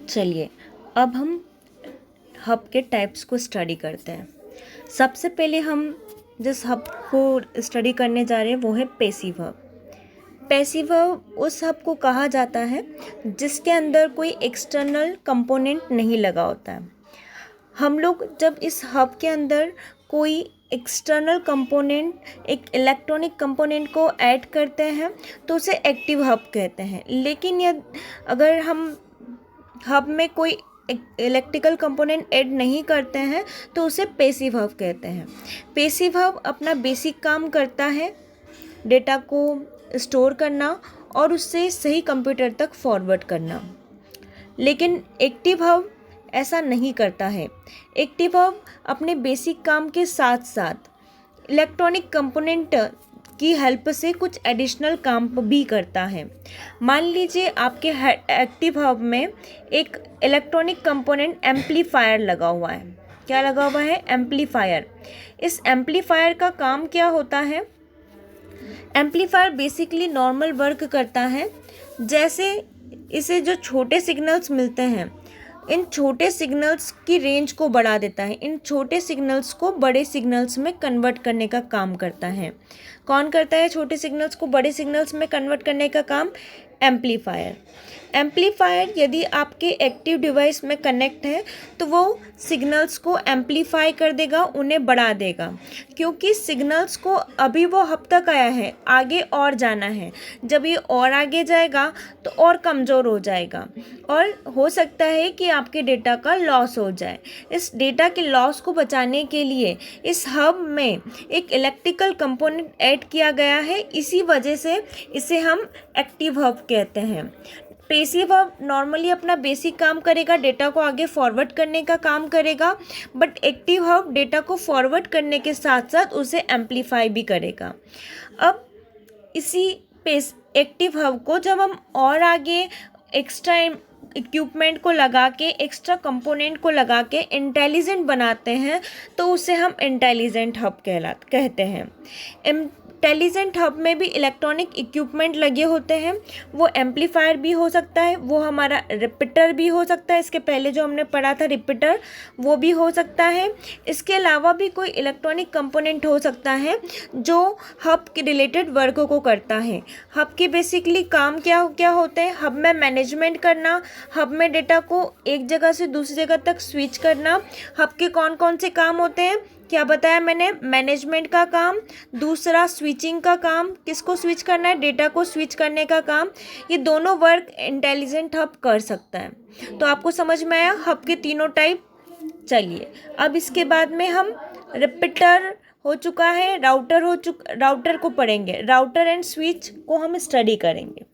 चलिए अब हम हब के टाइप्स को स्टडी करते हैं। सबसे पहले हम जिस हब को स्टडी करने जा रहे हैं वो है पैसिव हब। पैसिव हब उस हब को कहा जाता है जिसके अंदर कोई एक्सटर्नल कंपोनेंट नहीं लगा होता है। हम लोग जब इस हब के अंदर कोई एक्सटर्नल कंपोनेंट, एक इलेक्ट्रॉनिक कंपोनेंट को ऐड करते हैं तो उसे एक्टिव हब कहते हैं। लेकिन अगर हम हब में कोई इलेक्ट्रिकल कंपोनेंट ऐड नहीं करते हैं तो उसे पैसिव हब कहते हैं। पैसिव हब अपना बेसिक काम करता है डेटा को स्टोर करना और उससे सही कंप्यूटर तक फॉरवर्ड करना। लेकिन एक्टिव हब ऐसा नहीं करता है। एक्टिव हब अपने बेसिक काम के साथ साथ इलेक्ट्रॉनिक कंपोनेंट की हेल्प से कुछ एडिशनल काम भी करता है। मान लीजिए आपके एक्टिव हब में एक इलेक्ट्रॉनिक कंपोनेंट एम्पलीफायर लगा हुआ है। क्या लगा हुआ है? एम्पलीफायर। इस एम्पलीफायर का काम क्या होता है? एम्पलीफायर बेसिकली नॉर्मल वर्क करता है। जैसे इसे जो छोटे सिग्नल्स मिलते हैं, इन छोटे सिग्नल्स की रेंज को बढ़ा देता है। इन छोटे सिग्नल्स को बड़े सिग्नल्स में कन्वर्ट करने का काम करता है। कौन करता है छोटे सिग्नल्स को बड़े सिग्नल्स में कन्वर्ट करने का काम? एम्पलीफायर। एम्पलीफायर यदि आपके एक्टिव डिवाइस में कनेक्ट है तो वो सिग्नल्स को एम्पलीफाई कर देगा, उन्हें बढ़ा देगा, क्योंकि सिग्नल्स को अभी वो हब तक आया है, आगे और जाना है। जब ये और आगे जाएगा तो और कमज़ोर हो जाएगा और हो सकता है कि आपके डेटा का लॉस हो जाए। इस डेटा के लॉस को बचाने के लिए इस हब में एक इलेक्ट्रिकल कंपोनेंट ऐड किया गया है। इसी वजह से इसे हम एक्टिव हब कहते हैं। पैसिव हब नॉर्मली अपना बेसिक काम करेगा, डेटा को आगे फॉरवर्ड करने का काम करेगा, बट एक्टिव हब डेटा को फॉरवर्ड करने के साथ साथ उसे एम्पलीफाई भी करेगा। अब इसी एक्टिव हब को जब हम और आगे एक्स्ट्रा इक्विपमेंट को लगा के, एक्स्ट्रा कंपोनेंट को लगा के इंटेलिजेंट बनाते हैं तो उसे हम इंटेलिजेंट हब कहते हैं। इंटेलिजेंट हब में भी इलेक्ट्रॉनिक इक्विपमेंट लगे होते हैं। वो एम्पलीफायर भी हो सकता है, वो हमारा रिपीटर भी हो सकता है। इसके पहले जो हमने पढ़ा था रिपीटर, वो भी हो सकता है। इसके अलावा भी कोई इलेक्ट्रॉनिक कंपोनेंट हो सकता है जो हब के रिलेटेड वर्क को करता है। हब के बेसिकली काम क्या क्या होते हैं? हब में मैनेजमेंट करना, हब में डेटा को एक जगह से दूसरी जगह तक स्विच करना। हब के कौन कौन से काम होते हैं? क्या बताया मैंने? मैनेजमेंट का काम, दूसरा स्विचिंग का काम, किसको स्विच करना है? डेटा को स्विच करने का काम। ये दोनों वर्क इंटेलिजेंट हब कर सकता है। तो आपको समझ में आया हब के तीनों टाइप। चलिए अब इसके बाद में हम रिपीटर हो चुका है, राउटर को पढ़ेंगे। राउटर एंड स्विच को हम स्टडी करेंगे।